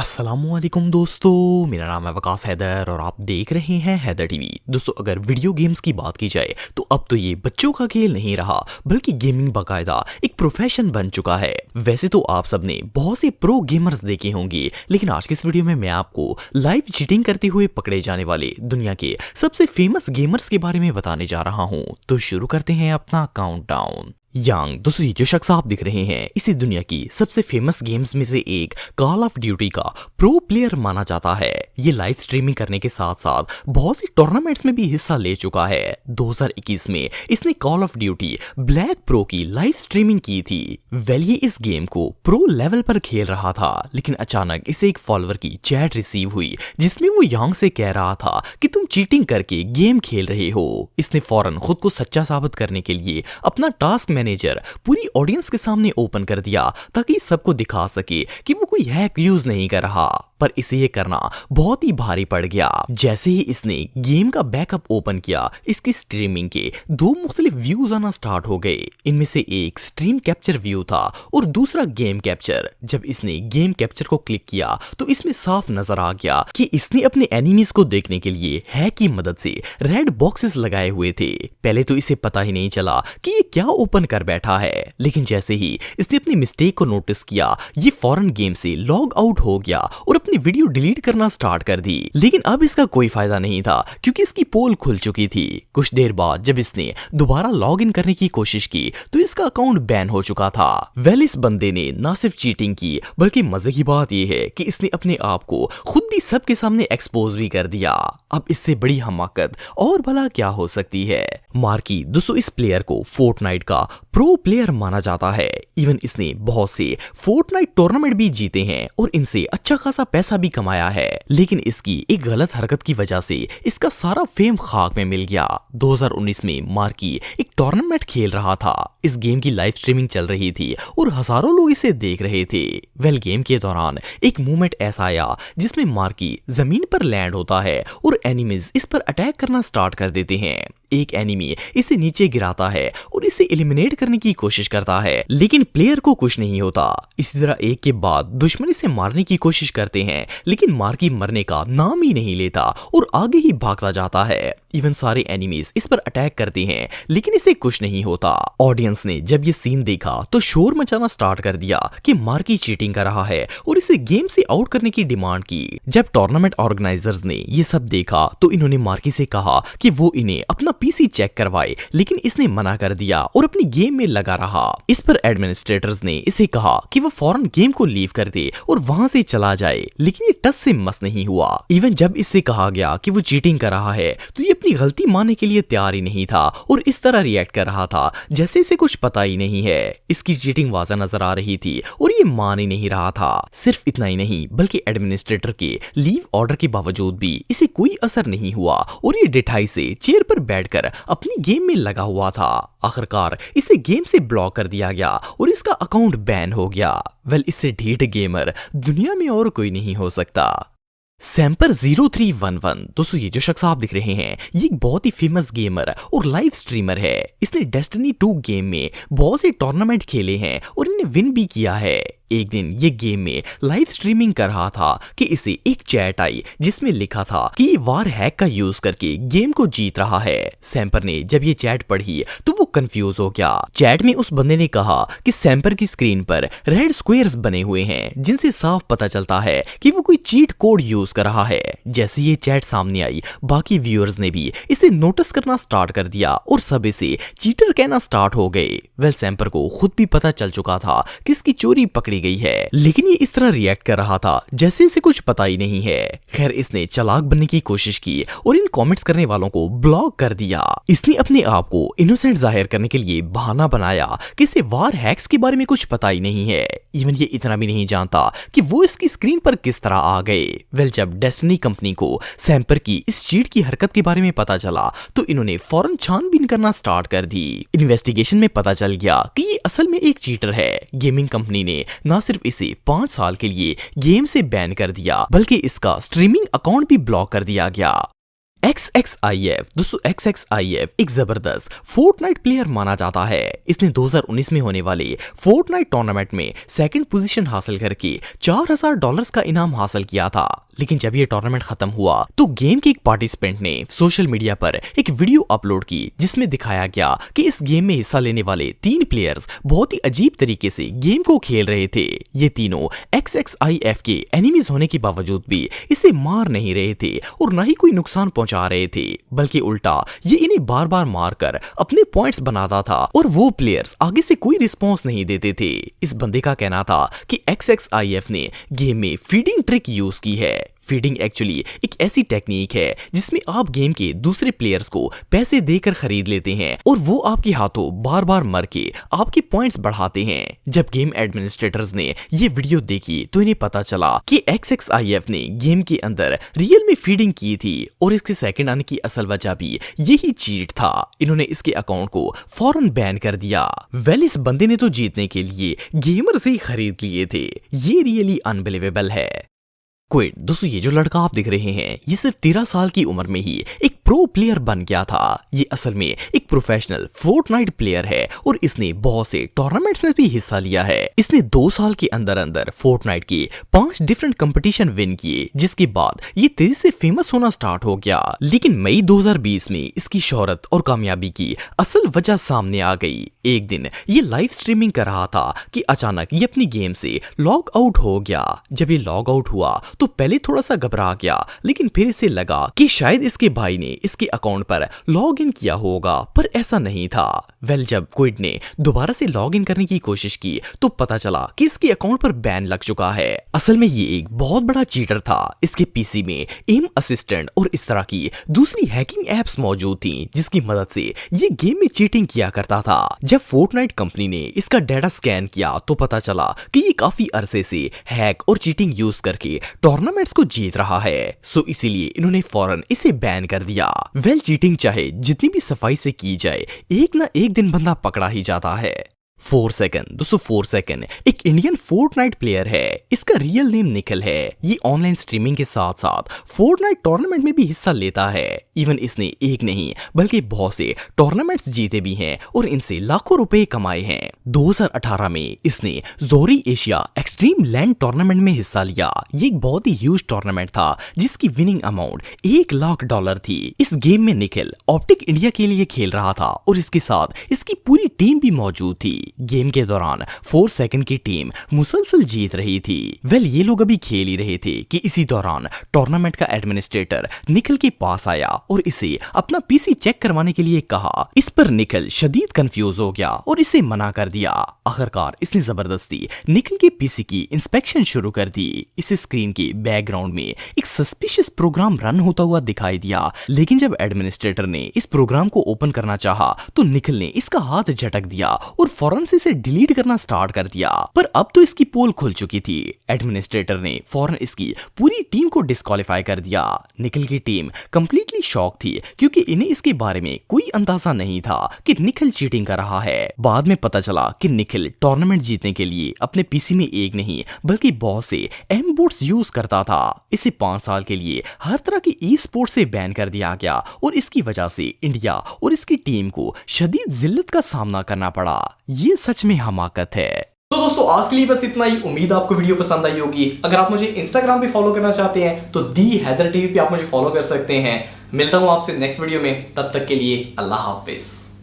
अस्सलामुअलैकुम दोस्तों, मेरा नाम है वकास हैदर और आप देख रहे हैं हैदर टीवी। दोस्तों, अगर वीडियो गेम्स की बात की जाए तो अब तो ये बच्चों का खेल नहीं रहा बल्कि गेमिंग बाकायदा एक प्रोफेशन बन चुका है। वैसे तो आप सबने बहुत से प्रो गेमर्स देखे होंगे, लेकिन आज के इस वीडियो में मैं आपको लाइव चीटिंग करते हुए पकड़े जाने वाले दुनिया के सबसे फेमस गेमर्स के बारे में बताने जा रहा हूँ। तो शुरू करते हैं अपना काउंटडाउन। दोस्तों, ये जो शख्स आप दिख रहे हैं इसी दुनिया की सबसे फेमस गेम्स में से एक कॉल ऑफ ड्यूटी का प्रो प्लेयर माना जाता है। ये लाइव स्ट्रीमिंग करने के साथ साथ बहुत सी टूर्नामेंट्स में भी हिस्सा ले चुका है। 2021 में इसने call of duty black pro की लाइव स्ट्रीमिंग की थी। ये इस गेम को प्रो लेवल पर खेल रहा था, लेकिन अचानक इसे एक फॉलोअर की चैट रिसीव हुई जिसमें वो यांग से कह रहा था कि तुम चीटिंग करके गेम खेल रहे हो। इसने फौरन खुद को सच्चा साबित करने के लिए अपना टास्क मैनेजर पूरी ऑडियंस के सामने ओपन कर दिया ताकि सबको दिखा सके कि वो कोई हैक यूज नहीं कर रहा, पर इसे ये करना बहुत ही भारी पड़ गया। जैसे ही इसने गेम का बैकअप ओपन किया, इसकी स्ट्रीमिंग के दो मुख्तलिफ व्यूज आना स्टार्ट हो गए। इनमें से एक स्ट्रीम कैप्चर व्यू था और दूसरा गेम कैप्चर। जब इसने गेम कैप्चर को क्लिक किया तो इसमें साफ नजर आ गया कि इसने अपने एनिमीज को देखने के लिए हैक की मदद से रेड बॉक्सेस लगाए हुए थे। पहले तो इसे पता ही नहीं चला कि ये क्या ओपन कर बैठा है, लेकिन जैसे ही इसने अपनी मिस्टेक को नोटिस किया, ये फौरन गेम से लॉग आउट हो गया और अपनी वीडियो डिलीट करना स्टार्ट कर दी। लेकिन अब इसका कोई फायदा नहीं था क्योंकि इसकी पोल खुल चुकी थी। कुछ देर बाद जब इसने दोबारा लॉग इन करने की कोशिश की तो इसका अकाउंट बैन हो चुका था। इस बंदे ने ना सिर्फ चीटिंग की बल्कि मजे की बात यह है कि इसने अपने आप को खुद भी सबके सामने एक्सपोज भी कर दिया। अब इससे बड़ी हमाकत और भला क्या हो सकती है। मार्की दोस्तों, इस प्लेयर को फोर्टनाइट का प्रो प्लेयर माना जाता है। इवन इसने बहुत से फोर्टनाइट टूर्नामेंट भी जीते हैं और इनसे अच्छा खासा पैसा भी कमाया है, लेकिन इसकी एक गलत हरकत की वजह से इसका सारा फेम खाक में मिल गया। 2019 में मार्की एक टूर्नामेंट खेल रहा था। इस गेम की लाइव स्ट्रीमिंग चल रही थी और हजारों लोग इसे देख रहे थे। गेम के दौरान एक मूवमेंट ऐसा आया जिसमें मार्की जमीन पर लैंड होता है और एनिमीज इस पर अटैक करना स्टार्ट कर देते हैं। एक एनिमी इसे नीचे गिराता है और इसे एलिमिनेट करने की कोशिश करता है, लेकिन प्लेयर को कुछ नहीं होता। इसी तरह एक के बाद दुश्मन इसे मारने की कोशिश करते हैं, लेकिन मार्की मरने का नाम ही नहीं लेता और आगे ही भागता जाता है। इवन सारे एनिमीज इस पर अटैक करते हैं, लेकिन इसे कुछ नहीं होता। ऑडियंस ने जब ये सीन देखा तो शोर मचाना स्टार्ट कर दिया कि मार्की चीटिंग कर रहा है और इसे गेम से आउट करने की डिमांड की। जब टूर्नामेंट ऑर्गेनाइजर्स ने ये सब देखा तो इन्होंने मार्की से कहा कि वो इन्हें अपना पीसी चेक करवाए, लेकिन इसने मना कर दिया और अपनी गेम में लगा रहा। इस पर एडमिनिस्ट्रेटर्स ने इसे कहा कि वो फौरन गेम को लीव कर दे और वहां से चला जाए, लेकिन ये टस से मस नहीं हुआ। इवन जब इससे कहा गया कि वो चीटिंग कर रहा है तो ये अपनी गलती मानने के लिए तैयार ही नहीं था और इस तरह रिएक्ट कर रहा था जैसे इसे कुछ पता ही नहीं है। इसकी चीटिंग वाज़ा नजर आ रही थी और ये मान ही नहीं रहा था। सिर्फ इतना ही नहीं बल्कि एडमिनिस्ट्रेटर के लीव ऑर्डर के बावजूद भी इसे कोई असर नहीं हुआ और ये डिठाई से चेयर पर बैठकर अपनी गेम में लगा हुआ था। आखिरकार इसे गेम से ब्लॉक कर दिया गया और इसका अकाउंट बैन हो गया। इससे ढीठ गेमर दुनिया में और कोई नहीं हो सकता। सैम्पर 0311 दोस्तों, ये जो शख्स आप दिख रहे हैं ये एक बहुत ही फेमस गेमर और लाइव स्ट्रीमर है। इसने डेस्टिनी 2 गेम में बहुत से टूर्नामेंट खेले हैं और इन्हें विन भी किया है। एक दिन ये गेम में लाइव स्ट्रीमिंग कर रहा था कि इसे एक चैट आई जिसमें लिखा था कि ये वार हैक का यूज करके गेम को जीत रहा है। सैम्पर ने जब ये चैट पढ़ी तो वो कंफ्यूज हो गया। चैट में उस बंदे ने कहा कि सैम्पर की स्क्रीन पर रेड स्क्वायर्स बने हुए हैं जिनसे साफ पता चलता है कि वो कोई चीट कोड यूज कर रहा है। जैसे ये चैट सामने आई, बाकी व्यूअर्स ने भी इसे नोटिस करना स्टार्ट कर दिया और सब इसे चीटर कहना स्टार्ट हो गए। सैम्पर को खुद भी पता चल चुका था कि इसकी चोरी पकड़ी गई है, लेकिन ये इस तरह रिएक्ट कर रहा था जैसे इसे कुछ पता ही नहीं है। खैर, इसने चालाक बनने की कोशिश की और इन कमेंट्स करने वालों को ब्लॉक कर दिया। इसने अपने आप को इनोसेंट जाहिर करने के लिए बहाना बनाया कि इसे वार हैक्स के बारे में कुछ पता ही नहीं है। इवन ये इतना भी नहीं जानता कि वो इसकी स्क्रीन पर किस तरह आ गए। जब डेस्टिनी कंपनी को सैम्पर की इस चीट की हरकत के बारे में पता चला तो इन्होंने फौरन छानबीन करना स्टार्ट कर दी। इन्वेस्टिगेशन में पता चल गया कि ये असल में एक चीटर है। गेमिंग कंपनी ने ना सिर्फ इसे 5 साल के लिए गेम से बैन कर दिया बल्कि इसका स्ट्रीमिंग अकाउंट भी ब्लॉक कर दिया गया। XXIF दोस्तों XXIF एक जबरदस्त फोर्टनाइट प्लेयर माना जाता है। इसने 2019 में होने वाले फोर्टनाइट टूर्नामेंट में सेकंड पोजीशन हासिल करके $4000 का इनाम हासिल किया था। लेकिन जब ये टूर्नामेंट खत्म हुआ तो गेम के एक पार्टिसिपेंट ने सोशल मीडिया पर एक वीडियो अपलोड की जिसमें दिखाया गया कि इस गेम में हिस्सा लेने वाले 3 प्लेयर्स बहुत ही अजीब तरीके से गेम को खेल रहे थे। ये तीनों XXIF के एनिमीज होने के बावजूद भी इसे मार नहीं रहे थे और न ही कोई नुकसान पहुंचा रहे थे, बल्कि उल्टा ये इन्हें बार बार मारकर अपने पॉइंट्स बनाता था और वो प्लेयर्स आगे से कोई रिस्पॉन्स नहीं देते थे। इस बंदे का कहना था कि XXIF ने गेम में फीडिंग ट्रिक यूज की है। फीडिंग एक्चुअली एक ऐसी टेक्निक है जिसमें आप गेम के दूसरे प्लेयर्स को पैसे देकर खरीद लेते हैं और वो आपके हाथों बार बार मर के आपके पॉइंट्स बढ़ाते हैं। जब गेम एडमिनिस्ट्रेटर्स ने ये वीडियो देखी तो इन्हें पता चला कि XXIF ने गेम के अंदर रियल में फीडिंग की थी और इसके सेकंड आने की असल वजह भी यही चीट था। इन्होंने इसके अकाउंट को फौरन बैन कर दिया। वेल, इस बंदे ने तो जीतने के लिए गेमर से ही खरीद लिए थे। ये रियली अनबिलीवेबल है। क्विड दोस्तों ये जो लड़का आप देख रहे हैं ये सिर्फ 13 साल की उम्र में ही एक प्रो प्लेयर बन गया था। ये असल में एक प्रोफेशनल फोर्टनाइट प्लेयर है और इसने बहुत से टूर्नामेंट्स में भी हिस्सा लिया है। इसने 2 साल के अंदर अंदर फोर्टनाइट के 5 डिफरेंट कंपटीशन विन किए, जिसके बाद ये तेजी से फेमस होना स्टार्ट हो गया। लेकिन मई 2020 में इसकी शोहरत और कामयाबी की असल वजह सामने आ गई। एक दिन ये लाइव स्ट्रीमिंग कर रहा था कि अचानक ये अपनी गेम से लॉग आउट हो गया। जब ये लॉग आउट हुआ तो पहले थोड़ा सा घबरा गया, लेकिन फिर इसे लगा कि शायद इसके भाई ने इसके अकाउंट पर लॉग इन किया होगा, पर ऐसा नहीं था। वेल, जब क्विड ने दोबारा से लॉग इन करने की कोशिश की तो पता चला कि इसके अकाउंट पर बैन लग चुका है। असल में ये एक बहुत बड़ा चीटर था। इसके पीसी में एम असिस्टेंट और इस तरह की दूसरी हैकिंग एप्स मौजूद थी जिसकी मदद से ये गेम में चीटिंग किया करता था। जब फोर्टनाइट कंपनी ने इसका डाटा स्कैन किया तो पता चला कि ये काफी अरसे से हैक और चीटिंग यूज करके टूर्नामेंट्स को जीत रहा है। सो इसीलिए इन्होंने फौरन इसे बैन कर दिया। वेल, चीटिंग चाहे जितनी भी सफाई से की जाए, एक ना एक दिन बंदा पकड़ा ही जाता है। 4 सेकंड दोस्तों 4 सेकंड एक इंडियन फोर्टनाइट प्लेयर है। इसका रियल नेम निखिल है। ये ऑनलाइन स्ट्रीमिंग के साथ साथ फोर्टनाइट टूर्नामेंट में भी हिस्सा लेता है। इवन इसने एक नहीं बल्कि बहुत से टूर्नामेंट्स जीते भी हैं और इनसे लाखों रुपए कमाए हैं। 2018 में इसने जोरी एशिया एक्सट्रीम लैंड टूर्नामेंट में हिस्सा लिया। ये एक बहुत ही ह्यूज टूर्नामेंट था जिसकी विनिंग अमाउंट $1 लाख थी। इस गेम में निखिल ऑप्टिक इंडिया के लिए खेल रहा था और इसके साथ इसकी पूरी टीम भी मौजूद थी। गेम के दौरान 4 सेकंड की टीम मुसलसल जीत रही थी। वेल, ये लोग अभी खेल ही रहे थे कि इसी दौरान टूर्नामेंट का एडमिनिस्ट्रेटर निखिल के पास आया और इसे अपना पीसी चेक करवाने के लिए कहा। इस पर निखिल शदीद कंफ्यूज हो गया और इसे मना कर दिया। आखिरकार इसने जबरदस्ती निखिल के पीसी की इंस्पेक्शन शुरू कर दी। इस स्क्रीन के बैकग्राउंड में एक सस्पिशियस प्रोग्राम रन होता हुआ दिखाई दिया, लेकिन जब एडमिनिस्ट्रेटर ने इस प्रोग्राम को ओपन करना चाहा तो निखिल ने इसका हाथ झटक दिया और फौरन से इसे डिलीट करना स्टार्ट कर दिया। पर अब तो इसकी पोल खुल चुकी थी। एडमिनिस्ट्रेटर ने फौरन इसकी पूरी टीम को डिस्क्वालीफाई कर दिया। निखिल की टीम कंप्लीटली शॉक थी क्योंकि इन्हें इसके बारे में कोई अंदाजा नहीं था कि निखिल चीटिंग कर रहा है। बाद में पता चला कि निखिल टूर्नामेंट जीतने के लिए अपने पीसी में एक नहीं बल्कि बहुत से एम बोर्ड्स यूज करता था। इसे 5 साल के लिए हर तरह की ई स्पोर्ट से बैन कर दिया गया और इसकी वजह से इंडिया और इसकी टीम को शदीद जिल्लत का सामना करना पड़ा। ये सच में हमाकत है। तो दोस्तों आज के लिए बस इतना ही। उम्मीद आपको वीडियो पसंद आई होगी। अगर आप मुझे इंस्टाग्राम पे फॉलो करना चाहते हैं तो दी हैदर टीवी पे आप मुझे फॉलो कर सकते हैं। मिलता हूं आपसे नेक्स्ट वीडियो में, तब तक के लिए अल्लाह हाफिज।